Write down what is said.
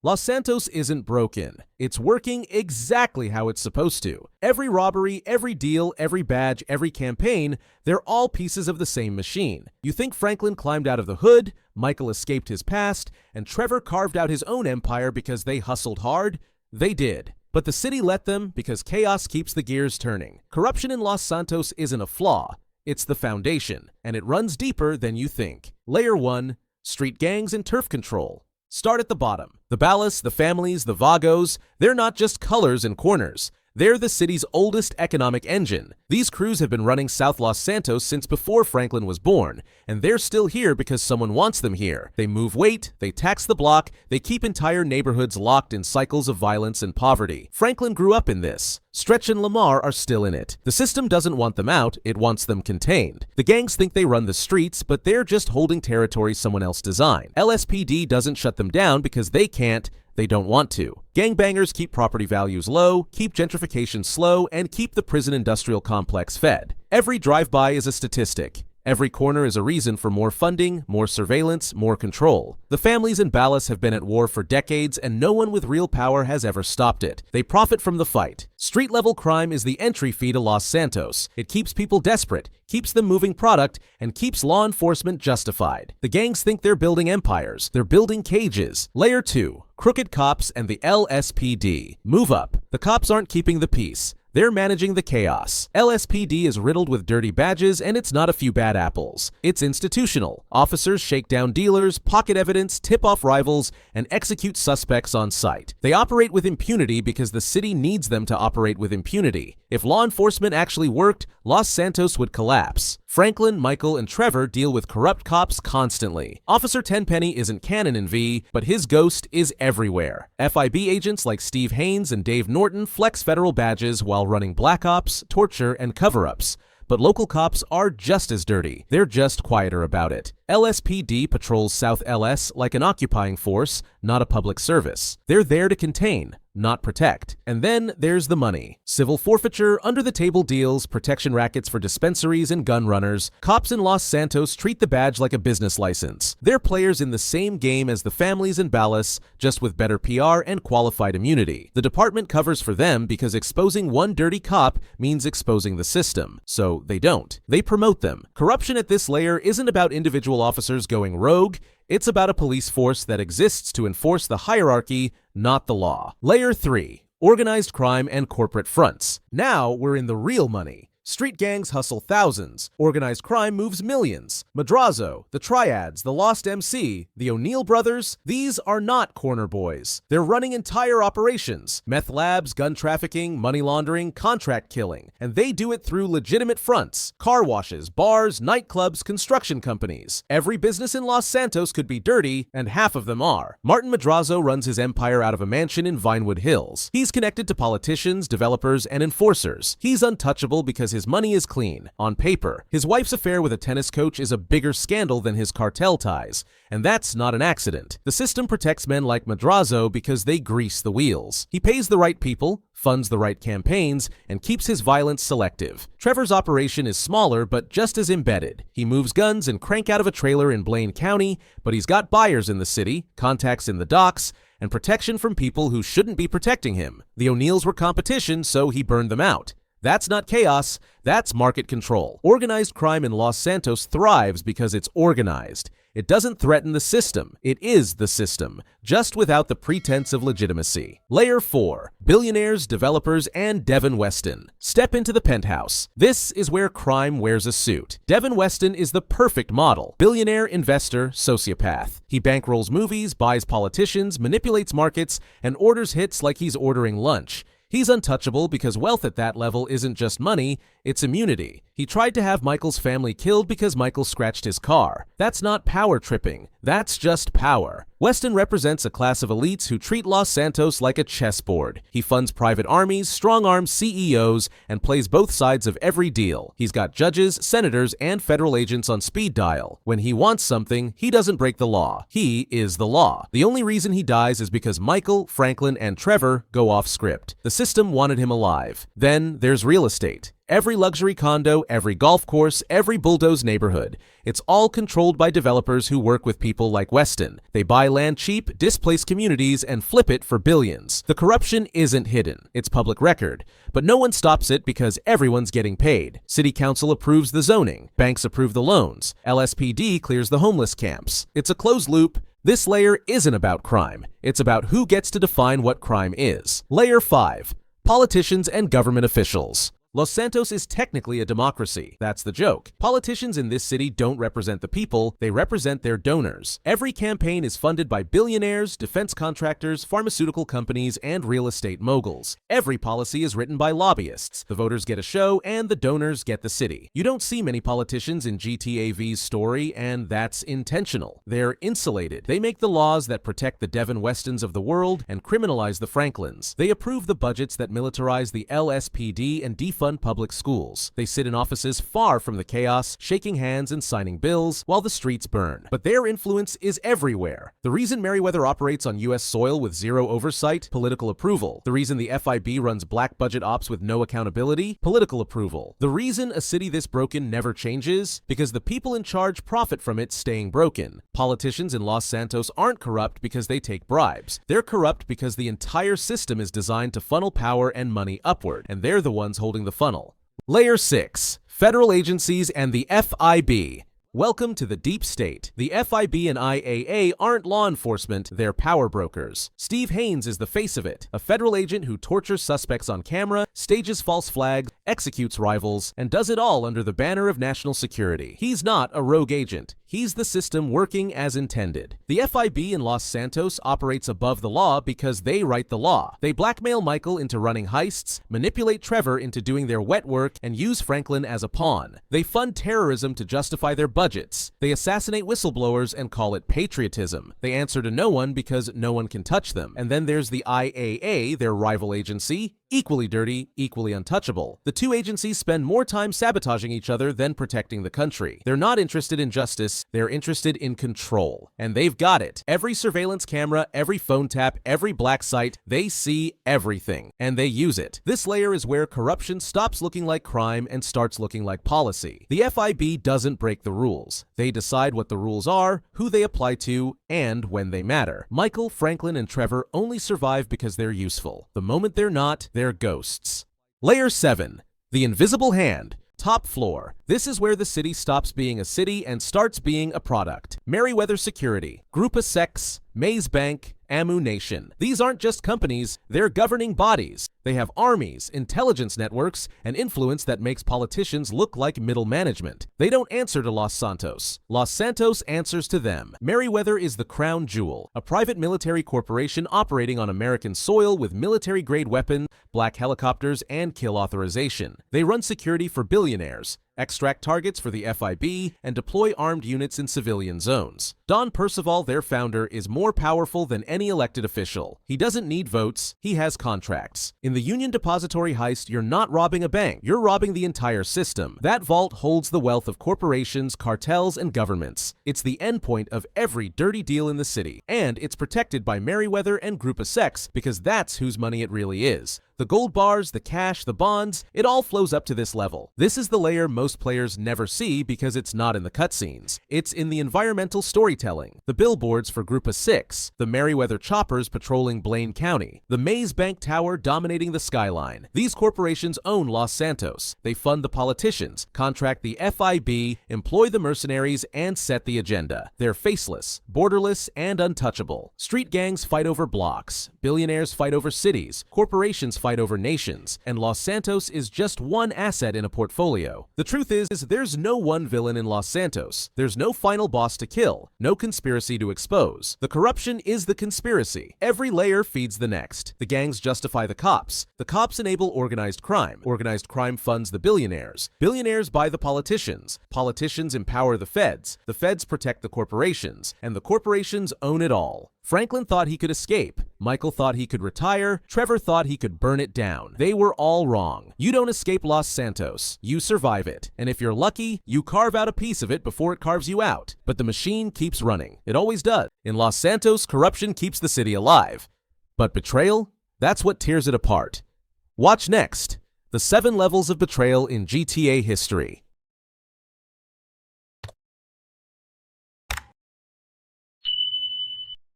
Los Santos isn't broken. It's working exactly how it's supposed to. Every robbery, every deal, every badge, every campaign, they're all pieces of the same machine. You think Franklin climbed out of the hood, Michael escaped his past, and Trevor carved out his own empire because they hustled hard? They did. But the city let them because chaos keeps the gears turning. Corruption in Los Santos isn't a flaw. It's the foundation, and it runs deeper than you think. Layer 1, street gangs and turf control. Start at the bottom. The Ballas, the families, the Vagos, they're not just colors and corners. They're the city's oldest economic engine. These crews have been running South Los Santos since before Franklin was born, and they're still here because someone wants them here. They move weight, they tax the block, they keep entire neighborhoods locked in cycles of violence and poverty. Franklin grew up in this. Stretch and Lamar are still in it. The system doesn't want them out, it wants them contained. The gangs think they run the streets, but they're just holding territory someone else designed. LSPD doesn't shut them down because they can't. They don't want to. Gangbangers keep property values low, keep gentrification slow, and keep the prison industrial complex fed. Every drive-by is a statistic. Every corner is a reason for more funding, more surveillance, more control. The families in Ballas have been at war for decades, and no one with real power has ever stopped it. They profit from the fight. Street-level crime is the entry fee to Los Santos. It keeps people desperate, keeps them moving product, and keeps law enforcement justified. The gangs think they're building empires. They're building cages. Layer 2. Crooked cops and the LSPD. Move up. The cops aren't keeping the peace. They're managing the chaos. LSPD is riddled with dirty badges, and it's not a few bad apples. It's institutional. Officers shake down dealers, pocket evidence, tip off rivals, and execute suspects on sight. They operate with impunity because the city needs them to operate with impunity. If law enforcement actually worked, Los Santos would collapse. Franklin, Michael, and Trevor deal with corrupt cops constantly. Officer Tenpenny isn't canon in V, but his ghost is everywhere. FIB agents like Steve Haynes and Dave Norton flex federal badges while running black ops, torture, and cover-ups. But local cops are just as dirty. They're just quieter about it. LSPD patrols South LS like an occupying force, not a public service. They're there to contain, not protect. And then there's the money. Civil forfeiture, under-the-table deals, protection rackets for dispensaries and gun runners. Cops in Los Santos treat the badge like a business license. They're players in the same game as the families in Ballas, just with better PR and qualified immunity. The department covers for them because exposing one dirty cop means exposing the system. So they don't. They promote them. Corruption at this layer isn't about individual officers going rogue. It's about a police force that exists to enforce the hierarchy, not the law. Layer 3. Organized crime and corporate fronts. Now we're in the real money. Street gangs hustle thousands. Organized crime moves millions. Madrazo, the Triads, the Lost MC, the O'Neill brothers, these are not corner boys. They're running entire operations. Meth labs, gun trafficking, money laundering, contract killing. And they do it through legitimate fronts. Car washes, bars, nightclubs, construction companies. Every business in Los Santos could be dirty, and half of them are. Martin Madrazo runs his empire out of a mansion in Vinewood Hills. He's connected to politicians, developers, and enforcers. He's untouchable because his money is clean, on paper. His wife's affair with a tennis coach is a bigger scandal than his cartel ties, and that's not an accident. The system protects men like Madrazo because they grease the wheels. He pays the right people, funds the right campaigns, and keeps his violence selective. Trevor's operation is smaller but just as embedded. He moves guns and crank out of a trailer in Blaine County, but he's got buyers in the city, contacts in the docks, and protection from people who shouldn't be protecting him. The O'Neills were competition, so he burned them out. That's not chaos, that's market control. Organized crime in Los Santos thrives because it's organized. It doesn't threaten the system, it is the system, just without the pretense of legitimacy. Layer 4. Billionaires, developers, and Devin Weston. Step into the penthouse. This is where crime wears a suit. Devin Weston is the perfect model. Billionaire, investor, sociopath. He bankrolls movies, buys politicians, manipulates markets, and orders hits like he's ordering lunch. He's untouchable because wealth at that level isn't just money, it's immunity. He tried to have Michael's family killed because Michael scratched his car. That's not power tripping, that's just power. Weston represents a class of elites who treat Los Santos like a chessboard. He funds private armies, strong-arm CEOs, and plays both sides of every deal. He's got judges, senators, and federal agents on speed dial. When he wants something, he doesn't break the law. He is the law. The only reason he dies is because Michael, Franklin, and Trevor go off script. The system wanted him alive. Then there's real estate. Every luxury condo, every golf course, every bulldozed neighborhood. It's all controlled by developers who work with people like Weston. They buy land cheap, displace communities, and flip it for billions. The corruption isn't hidden. It's public record. But no one stops it because everyone's getting paid. City council approves the zoning. Banks approve the loans. LSPD clears the homeless camps. It's a closed loop. This layer isn't about crime. It's about who gets to define what crime is. Layer 5. Politicians and government officials. Los Santos is technically a democracy. That's the joke. Politicians in this city don't represent the people, they represent their donors. Every campaign is funded by billionaires, defense contractors, pharmaceutical companies, and real estate moguls. Every policy is written by lobbyists. The voters get a show, and the donors get the city. You don't see many politicians in GTA V's story, and that's intentional. They're insulated. They make the laws that protect the Devin Westons of the world and criminalize the Franklins. They approve the budgets that militarize the LSPD and defund public schools. They sit in offices far from the chaos, shaking hands and signing bills while the streets burn. But their influence is everywhere. The reason Merriweather operates on U.S. soil with zero oversight, political approval. The reason the FIB runs black budget ops with no accountability, political approval. The reason a city this broken never changes, because the people in charge profit from it staying broken. Politicians in Los Santos aren't corrupt because they take bribes. They're corrupt because the entire system is designed to funnel power and money upward, and they're the ones holding the funnel. Layer 6. Federal agencies and the FIB. Welcome to the deep state. The FIB and IAA aren't law enforcement, they're power brokers. Steve Haynes is the face of it, a federal agent who tortures suspects on camera, stages false flags, executes rivals, and does it all under the banner of national security. He's not a rogue agent. He's the system working as intended. The FIB in Los Santos operates above the law because they write the law. They blackmail Michael into running heists, manipulate Trevor into doing their wet work, and use Franklin as a pawn. They fund terrorism to justify their budgets. They assassinate whistleblowers and call it patriotism. They answer to no one because no one can touch them. And then there's the IAA, their rival agency, equally dirty, equally untouchable. The two agencies spend more time sabotaging each other than protecting the country. They're not interested in justice, they're interested in control. And they've got it. Every surveillance camera, every phone tap, every black site, they see everything. And they use it. This layer is where corruption stops looking like crime and starts looking like policy. The FIB doesn't break the rules. They decide what the rules are, who they apply to, and when they matter. Michael, Franklin, and Trevor only survive because they're useful. The moment they're not, they're ghosts. Layer 7. The invisible hand. Top floor. This is where the city stops being a city and starts being a product. Merriweather Security, Grupa Sex, Maze Bank, Amu Nation. These aren't just companies, they're governing bodies. They have armies, intelligence networks, and influence that makes politicians look like middle management. They don't answer to Los Santos. Los Santos answers to them. Merriweather is the crown jewel, a private military corporation operating on American soil with military-grade weapons, black helicopters, and kill authorization. They run security for billionaires, extract targets for the FIB, and deploy armed units in civilian zones. Don Percival, their founder, is more powerful than any elected official. He doesn't need votes, he has contracts. In the Union Depository heist, you're not robbing a bank, you're robbing the entire system. That vault holds the wealth of corporations, cartels, and governments. It's the endpoint of every dirty deal in the city, and it's protected by Merriweather and Grupa Sex because that's whose money it really is. The gold bars, the cash, the bonds, it all flows up to this level. This is the layer most players never see because it's not in the cutscenes. It's in the environmental storytelling, the billboards for Grupa 6, the Merriweather choppers patrolling Blaine County, the Maze Bank Tower dominating the skyline. These corporations own Los Santos. They fund the politicians, contract the FIB, employ the mercenaries, and set the agenda. They're faceless, borderless, and untouchable. Street gangs fight over blocks. Billionaires fight over cities. Corporations fight over nations, and Los Santos is just one asset in a portfolio. The truth is there's no one villain in Los Santos. There's no final boss to kill, no conspiracy to expose. The corruption is the conspiracy. Every layer feeds the next. The gangs justify the cops. The cops enable organized crime. Organized crime funds the billionaires. Billionaires buy the politicians. Politicians empower the feds. The feds protect the corporations, and the corporations own it all. Franklin thought he could escape. Michael thought he could retire. Trevor thought he could burn it down. They were all wrong. You don't escape Los Santos. You survive it. And if you're lucky, you carve out a piece of it before it carves you out. But the machine keeps running. It always does. In Los Santos, corruption keeps the city alive. But betrayal? That's what tears it apart. Watch next. The 7 Levels of Betrayal in GTA History.